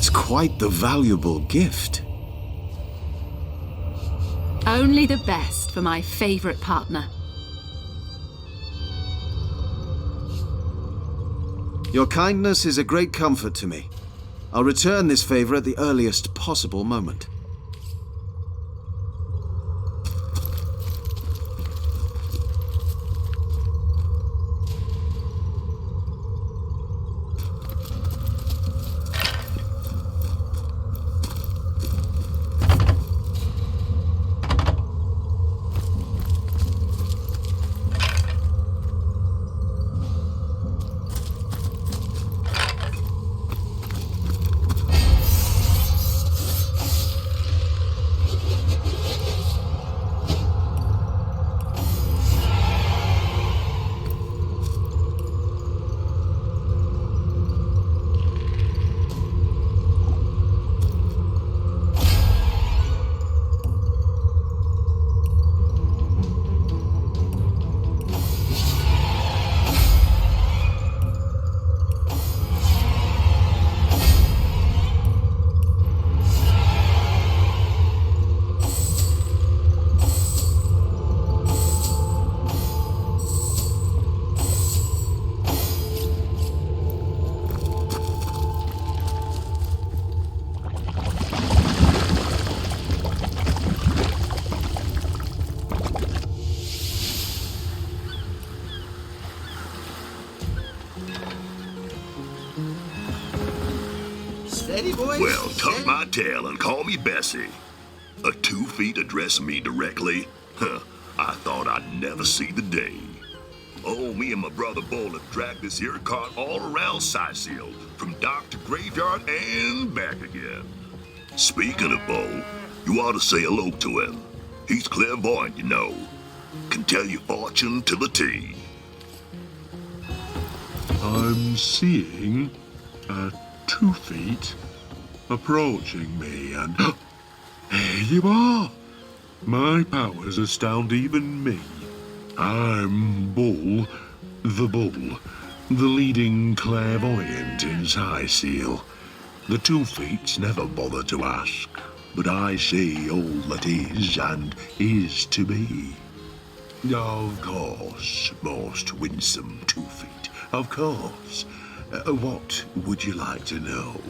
That's quite the valuable gift. Only the best for my favorite partner. Your kindness is a great comfort to me. I'll return this favor at the earliest possible moment. Well, tuck my tail and call me Bessie. A 2 feet addressing me directly? Huh, I thought I'd never see the day. Oh, me and my brother Bull have dragged this here cart all around Cyseal, from dock to graveyard and back again. Speaking of Bull, you ought to say hello to him. He's clairvoyant, you know. Can tell your fortune to the T. I'm seeing 2 feet approaching me, and here you are. My powers astound even me. I'm Bull, the leading clairvoyant in Cyseal. The 2 feets never bother to ask, but I see all that is and is to be. Of course, most winsome 2 feet, of course. What would you like to know?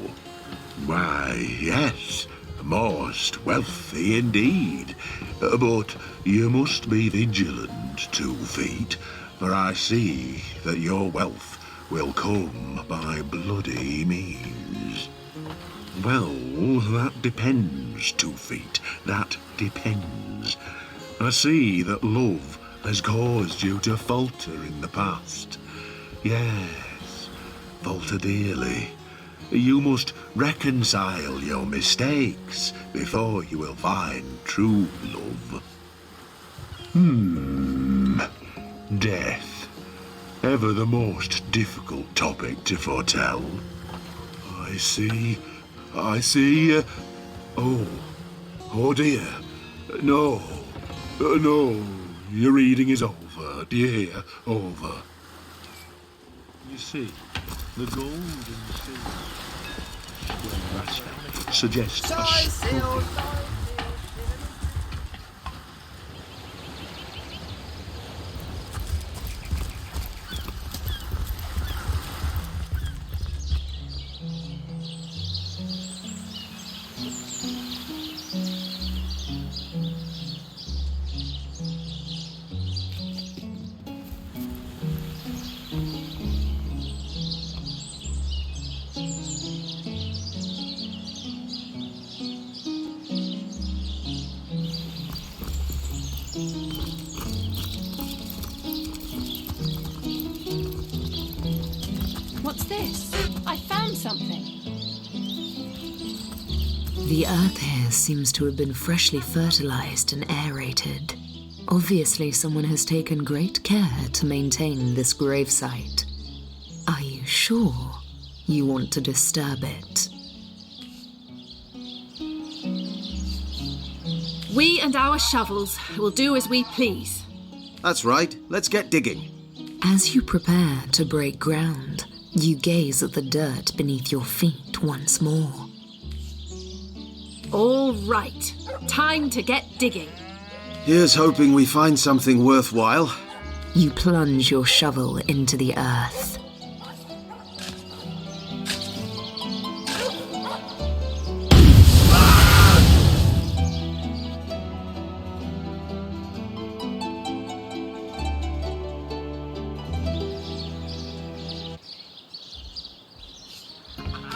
Why, yes, most wealthy indeed. But you must be vigilant, 2 feet, for I see that your wealth will come by bloody means. Well, that depends, 2 feet, that depends. I see that love has caused you to falter in the past. Yes, falter dearly. You must reconcile your mistakes before you will find true love. Death. Ever the most difficult topic to foretell. I see. Oh dear. No. No. Your reading is over, do you hear? Over. You see, the gold and silver square aspect suggests a struggle. What's this? I found something. The earth here seems to have been freshly fertilized and aerated. Obviously, someone has taken great care to maintain this gravesite. Are you sure you want to disturb it? We and our shovels will do as we please. That's right. Let's get digging. As you prepare to break ground, you gaze at the dirt beneath your feet once more. All right. Time to get digging. Here's hoping we find something worthwhile. You plunge your shovel into the earth.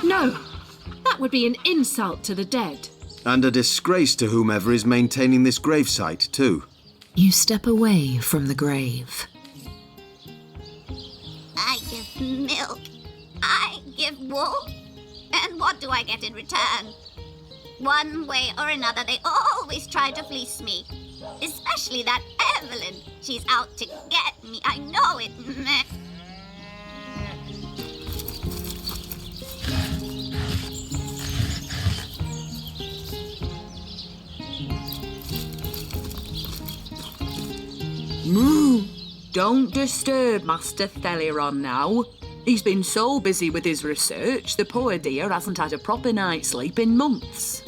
No, that would be an insult to the dead. And a disgrace to whomever is maintaining this gravesite, too. You step away from the grave. I give milk. I give wool. And what do I get in return? One way or another, they always try to fleece me. Especially that Evelyn. She's out to get me. I know it. Moo! Don't disturb Master Theliron now. He's been so busy with his research, the poor dear hasn't had a proper night's sleep in months.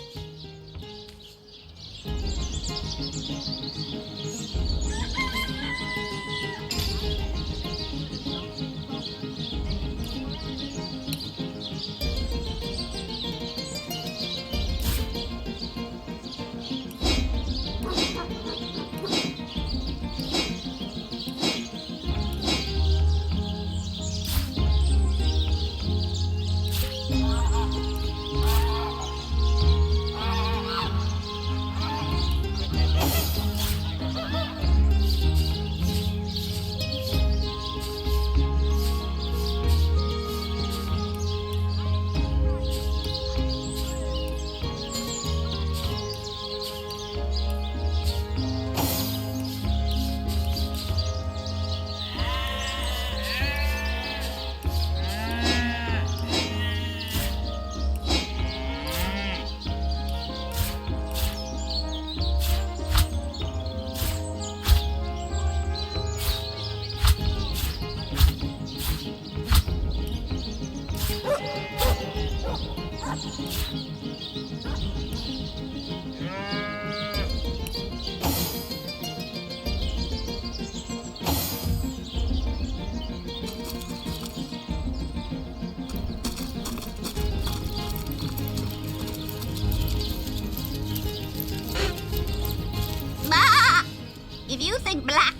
If you think black...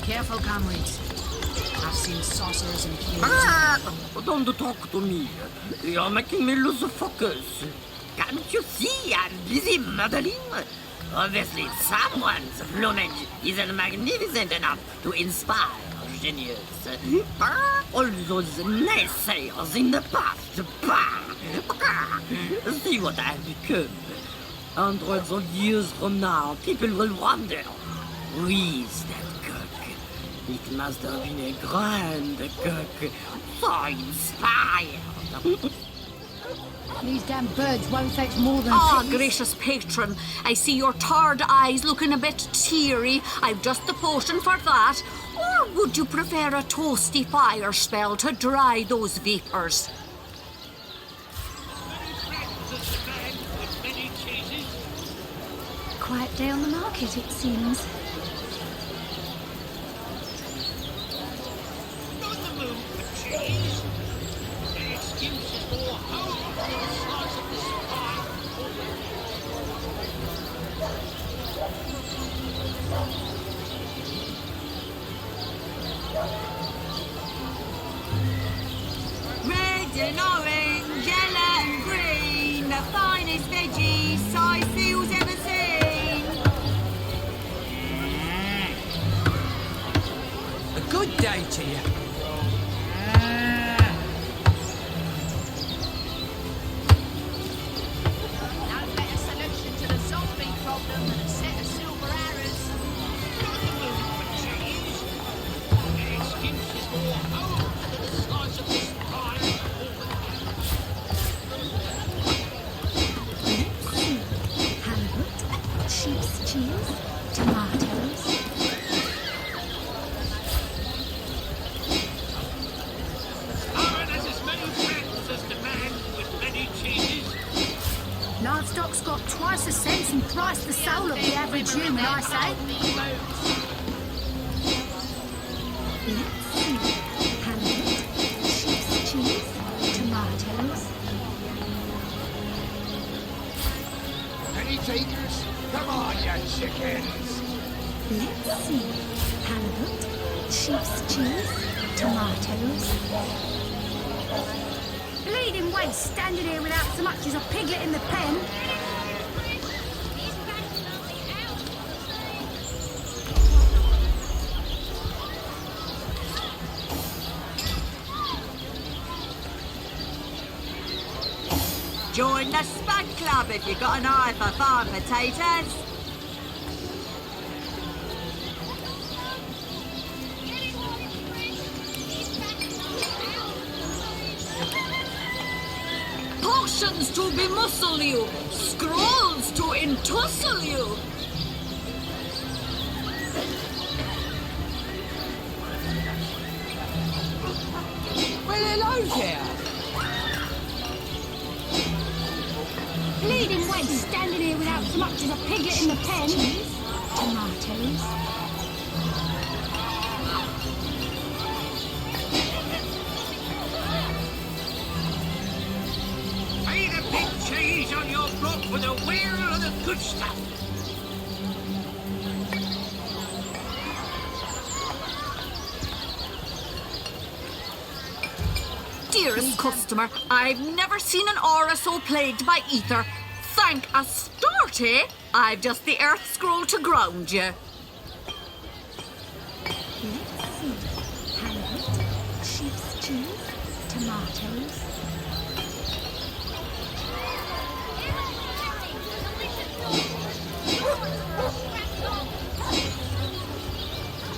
Careful, comrades. I've seen sorcerers and healers. Don't talk to me. You're making me lose focus. Can't you see I'm busy muddling? Obviously, someone's plumage isn't magnificent enough to inspire genius. All those naysayers in the past. See what I've become. Hundreds of years from now, people will wonder, who is that cook? It must have been a grand cook, so inspired. These damn birds won't fetch more than... Ah, gracious patron, I see your tarred eyes looking a bit teary. I've just the potion for that. Or would you prefer a toasty fire spell to dry those vapours? Quiet day on the market, it seems. Red and orange, yellow and green, the finest veggies Cyseal's ever seen. A good day to you. No better solution to the zombie problem than a set of silver arrows. Excuses for, oh, the size of this pie. Nice, eh? Cheese, tomatoes. Any takers? Come on, you chickens. Let's see. Halibut, sheep's cheese, tomatoes. Bleeding waste, standing here without so much as a piglet in the pen. Join the Spud Club if you've got an eye for farm potatoes. Potions to bemuscle you, scrolls to entussle you. Well, hello there. Bleeding waste, standing here without so much as a piglet in the pen. Tomatoes. Pay the big cheese on your block for the wheel of the good stuff. Dearest customer, I've never seen an aura so plagued by ether. Thank Astarte, I've just the earth scroll to ground you. Let's see. Halibut, sheep's cheese, tomatoes.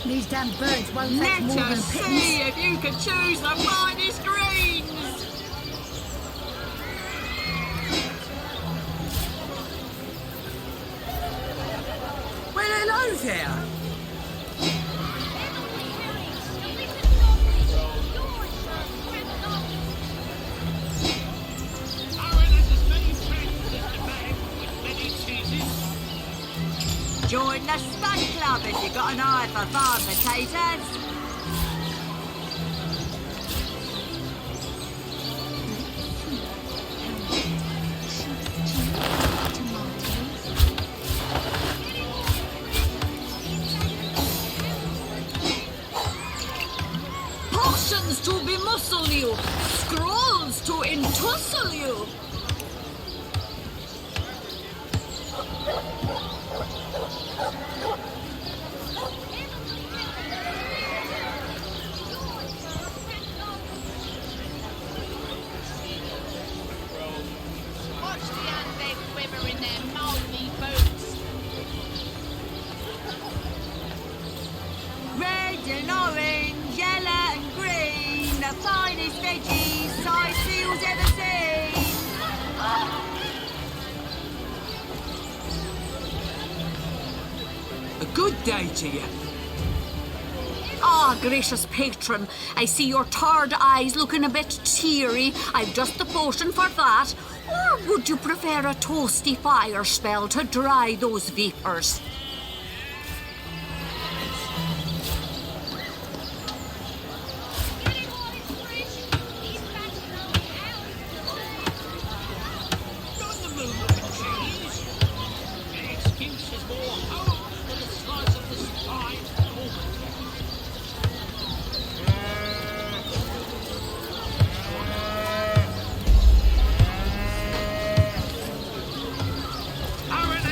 These damn birds won't Let fetch more than us pittance. see if you can choose the finest greens. Well, hello there. Join the Spud Club if you've got an eye for farm potatoes. Potions to bemuscle you, scrolls to entussle you. Watch the undead quiver in their mouldy boots. Red and orange, yellow and green, the finest veggies Cyseal's ever seen. A good day to you. Ah, gracious patron, I see your tired eyes looking a bit teary. I've just the potion for that. Or would you prefer a toasty fire spell to dry those vapours?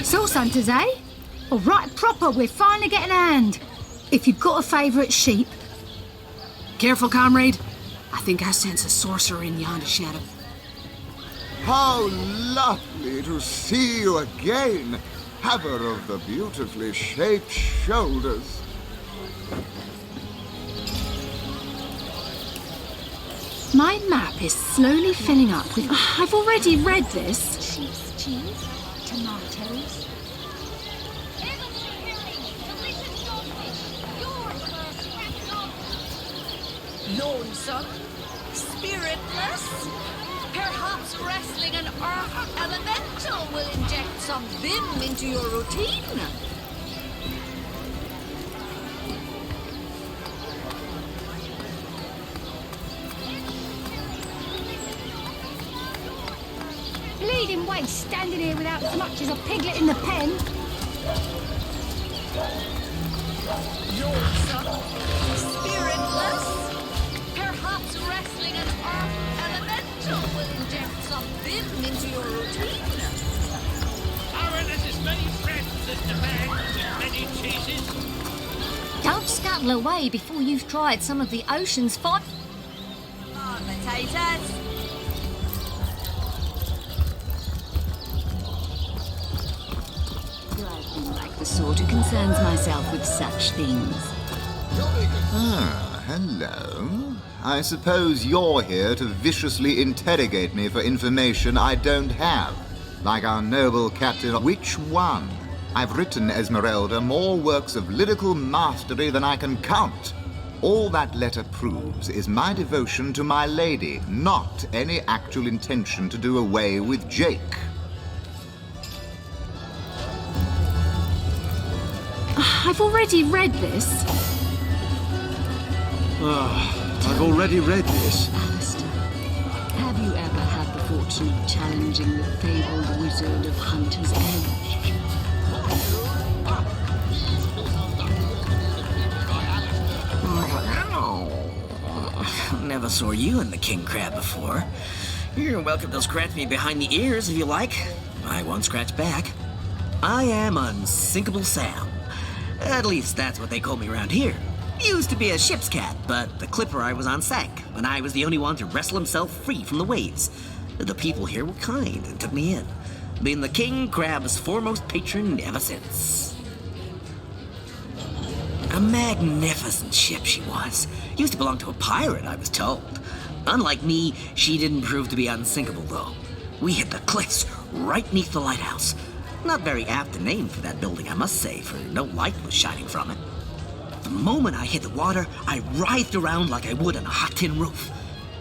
Sauce hunters, eh? All right, proper, we're finally getting a hand. If you've got a favourite sheep. Careful, comrade. I think I sense a sorcerer in yonder shadow. How lovely to see you again, haver of the beautifully shaped shoulders. My map is slowly filling up with... I've already read this. Sheep's cheese, tomatoes. Lonesome? Spiritless? Perhaps wrestling an earth elemental will inject some vim into your routine. fucking waste standing here without as much as a piglet in the pen. Your son, spiritless, perhaps wrestling an earth elemental will inject some vim into your routine. Aren't there as many friends as the man with many chases? Don't scuttle away before you've tried some of the ocean's fun. Potatoes. Like the sort who concerns myself with such things. Ah, hello. I suppose you're here to viciously interrogate me for information I don't have. Like our noble captain. Which one? I've written, Esmeralda, more works of lyrical mastery than I can count. All that letter proves is my devotion to my lady, not any actual intention to do away with Jake. I've already read this. I've already read this. Alistair, have you ever had the fortune of challenging the fabled wizard of Hunter's Edge? Never saw you in the king crab before. You're welcome to scratch me behind the ears if you like. I won't scratch back. I am Unsinkable Sam. At least that's what they call me around here. Used to be a ship's cat, but the clipper I was on sank, and I was the only one to wrestle himself free from the waves. The people here were kind and took me in, being the king crab's foremost patron ever since. A magnificent ship she was. Used to belong to a pirate, I was told. Unlike me, she didn't prove to be unsinkable, though. We hit the cliffs right neath the lighthouse. Not very apt a name for that building, I must say, for no light was shining from it. The moment I hit the water, I writhed around like I would on a hot tin roof.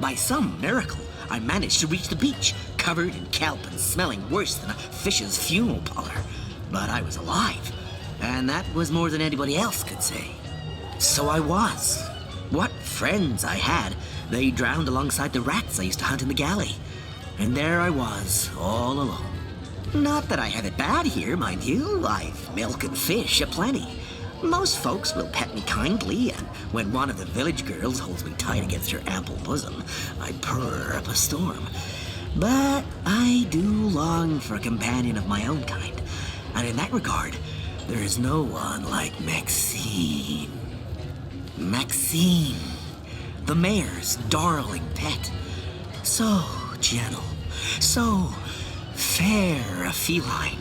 By some miracle, I managed to reach the beach, covered in kelp and smelling worse than a fish's funeral parlor. But I was alive, and that was more than anybody else could say. So I was. What friends I had. They drowned alongside the rats I used to hunt in the galley. And there I was, all alone. Not that I have it bad here, mind you. I've milk and fish aplenty. Most folks will pet me kindly, and when one of the village girls holds me tight against her ample bosom, I purr up a storm. But I do long for a companion of my own kind, and in that regard, there is no one like Maxine. Maxine, the mayor's darling pet. So gentle, so fair a feline.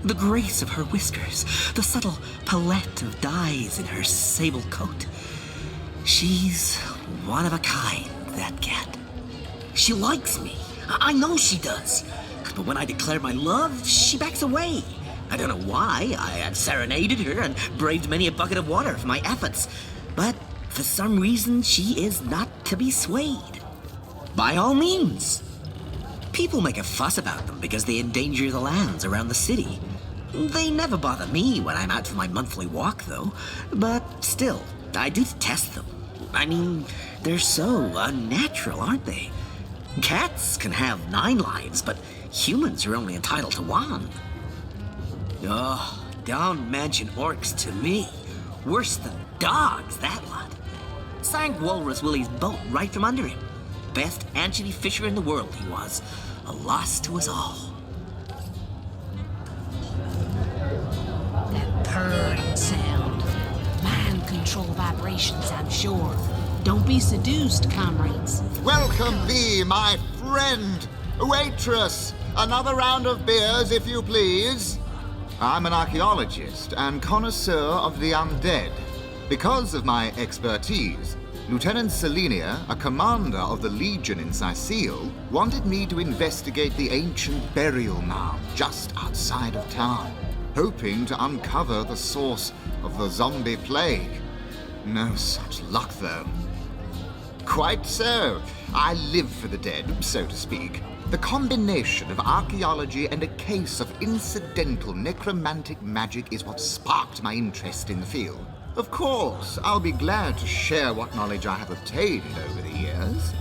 The grace of her whiskers, the subtle palette of dyes in her sable coat. She's one of a kind, that cat. She likes me. I know she does. But when I declare my love, she backs away. I don't know why. I had serenaded her and braved many a bucket of water for my efforts. But for some reason, she is not to be swayed. By all means. People make a fuss about them because they endanger the lands around the city. They never bother me when I'm out for my monthly walk, though. But still, I do detest them. I mean, they're so unnatural, aren't they? Cats can have 9 lives, but humans are only entitled to 1. Oh, don't mention orcs to me. Worse than dogs, that lot. Sank Walrus Willie's boat right from under him. Best anchovy fisher in the world he was. A loss to us all. That purring sound. Mind control vibrations, I'm sure. Don't be seduced, comrades. Welcome thee, my friend. Waitress, another round of beers, if you please. I'm an archaeologist and connoisseur of the undead. Because of my expertise, Lieutenant Selenia, a commander of the Legion in Cyseal, wanted me to investigate the ancient burial mound just outside of town, hoping to uncover the source of the zombie plague. No such luck, though. Quite so. I live for the dead, so to speak. The combination of archaeology and a case of incidental necromantic magic is what sparked my interest in the field. Of course, I'll be glad to share what knowledge I have obtained over the years.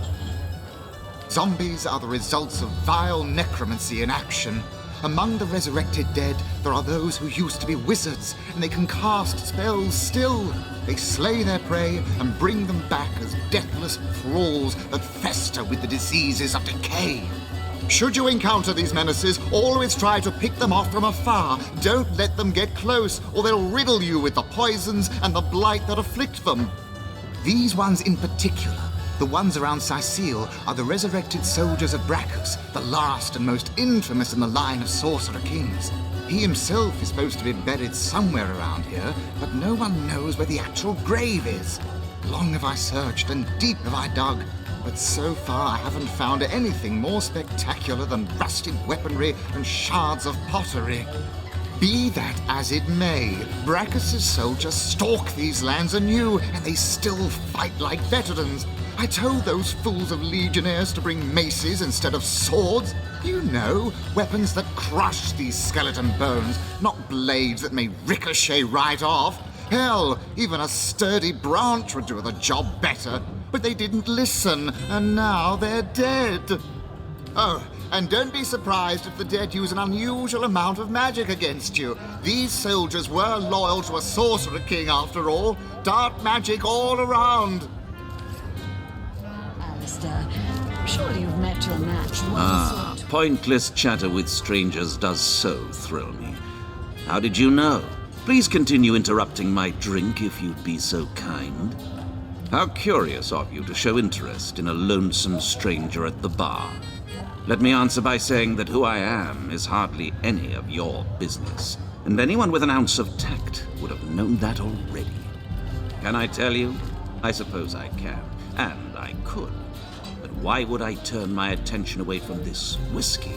Zombies are the results of vile necromancy in action. Among the resurrected dead, there are those who used to be wizards, and they can cast spells still. They slay their prey and bring them back as deathless thralls that fester with the diseases of decay. Should you encounter these menaces, always try to pick them off from afar. Don't let them get close, or they'll riddle you with the poisons and the blight that afflict them. These ones in particular, the ones around Cyseal, are the resurrected soldiers of Brachus, the last and most infamous in the line of sorcerer kings. He himself is supposed to be buried somewhere around here, but no one knows where the actual grave is. Long have I searched and deep have I dug, but so far I haven't found anything more spectacular than rusted weaponry and shards of pottery. Be that as it may, Brachus' soldiers stalk these lands anew, and they still fight like veterans. I told those fools of legionnaires to bring maces instead of swords. You know, weapons that crush these skeleton bones, not blades that may ricochet right off. Hell, even a sturdy branch would do the job better. But they didn't listen, and now they're dead. Oh, and don't be surprised if the dead use an unusual amount of magic against you. These soldiers were loyal to a sorcerer king, after all. Dark magic all around. Alistair, surely you've met your match. Pointless chatter with strangers does so thrill me. How did you know? Please continue interrupting my drink if you'd be so kind. How curious of you to show interest in a lonesome stranger at the bar. Let me answer by saying that who I am is hardly any of your business, and anyone with an ounce of tact would have known that already. Can I tell you? I suppose I can, and I could. But why would I turn my attention away from this whiskey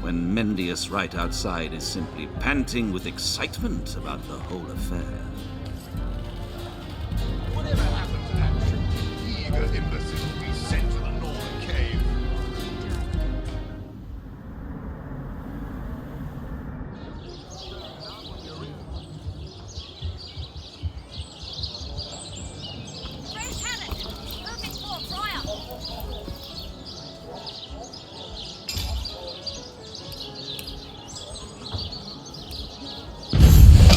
when Mendius right outside is simply panting with excitement about the whole affair? Whatever happened to that eager imbecile we sent to the northern cave? Fresh haddock. Perfect for a fryer.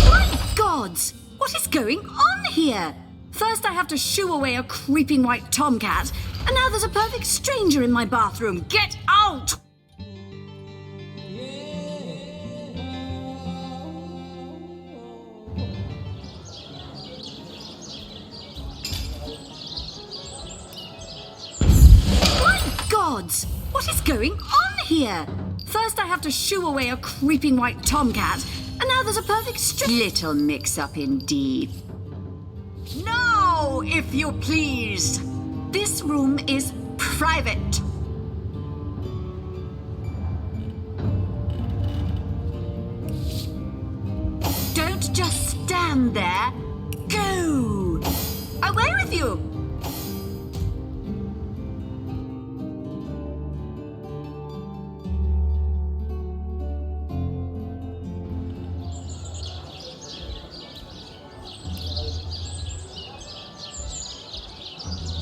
My gods! What is going on here? First I have to shoo away a creeping white tomcat, and now there's a perfect stranger in my bathroom. Get out! My gods! What is going on here? First I have to shoo away a creeping white tomcat, and now there's a perfect little mix-up indeed. No, if you please. This room is private. Don't just stand there. Go! Away with you!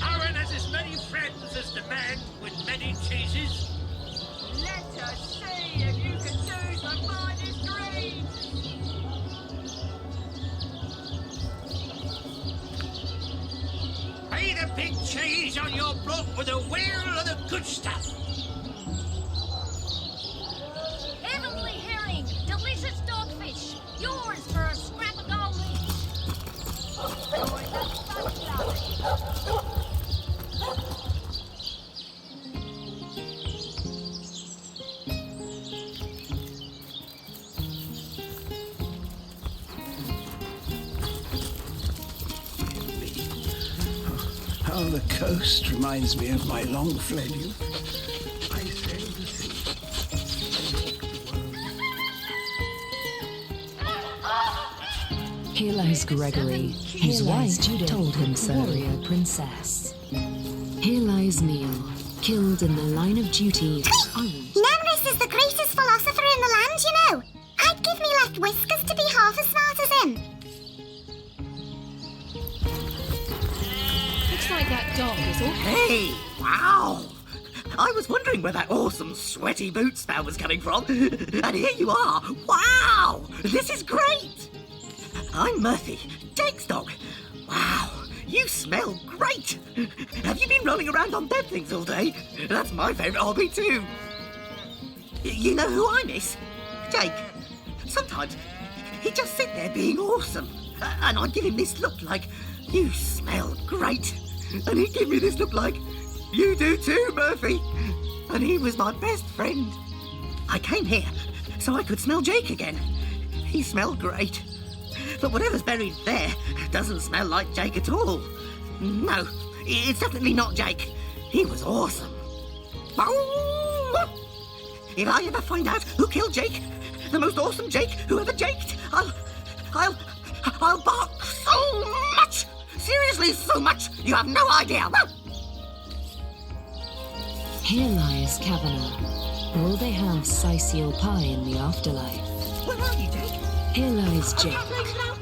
Aaron has as many friends as the man with many cheeses. Let us see if you can choose the finest green. Pay the big cheese on your block with a wheel of the good stuff. Heavenly herring, delicious dogfish. Yours for a scrap of gold each. How the coast reminds me of my long-fled youth. I sail the sea. Here lies Gregory. His wife told him so. Warrior princess. Here lies Neil, killed in the line of duty. Nemrys is the greatest philosopher in the land, you know. I'd give me left whiskers to be half as smart as him. Looks like that dog is all. Hey, wow! I was wondering where that awesome sweaty boot smell was coming from. And here you are. Wow! This is great! I'm Murphy, Jake's dog. Wow, you smell great. Have you been rolling around on bed things all day? That's my favourite hobby too. You know who I miss? Jake. Sometimes he'd just sit there being awesome. And I'd give him this look like, you smell great. And he'd give me this look like, you do too, Murphy. And he was my best friend. I came here so I could smell Jake again. He smelled great. But whatever's buried there doesn't smell like Jake at all. No, it's definitely not Jake. He was awesome. If I ever find out who killed Jake, the most awesome Jake who ever jaked, I'll bark so much! Seriously, so much! You have no idea! Here lies Kavanagh. Will they have Cyseal pie in the afterlife? Where are you, Jake? Here lies Jake.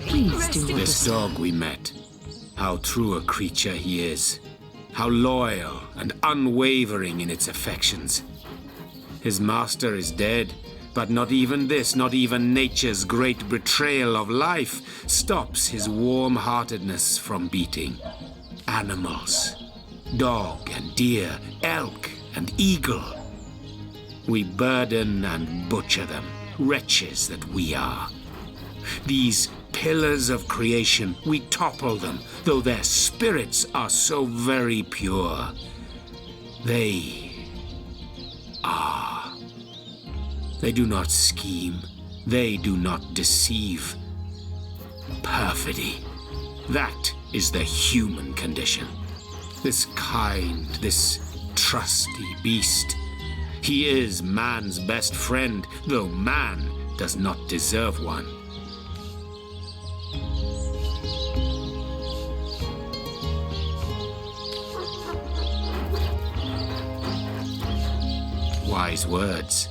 Please do not This dog we met. How true a creature he is. How loyal and unwavering in its affections. His master is dead, but not even this, not even nature's great betrayal of life, stops his warm-heartedness from beating. Animals, dog and deer, elk and eagle. We burden and butcher them, wretches that we are. These pillars of creation, we topple them, though their spirits are so very pure. They do not scheme. They do not deceive. Perfidy. That is the human condition. This kind, this trusty beast. He is man's best friend, though man does not deserve one. Wise words.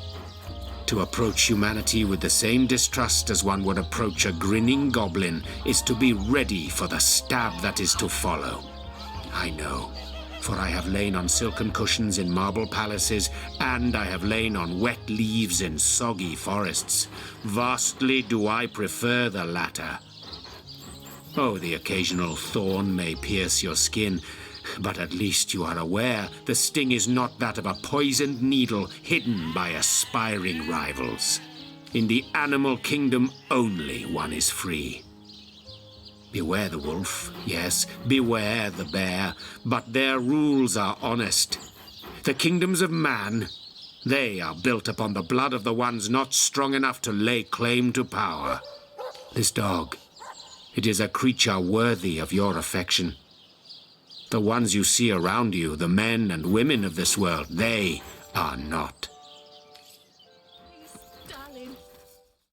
To approach humanity with the same distrust as one would approach a grinning goblin is to be ready for the stab that is to follow. I know, for I have lain on silken cushions in marble palaces, and I have lain on wet leaves in soggy forests. Vastly do I prefer the latter. Oh, the occasional thorn may pierce your skin, but at least you are aware the sting is not that of a poisoned needle hidden by aspiring rivals. In the animal kingdom only one is free. Beware the wolf, yes, beware the bear, but their rules are honest. The kingdoms of man, they are built upon the blood of the ones not strong enough to lay claim to power. This dog, it is a creature worthy of your affection. The ones you see around you, the men and women of this world, they are not.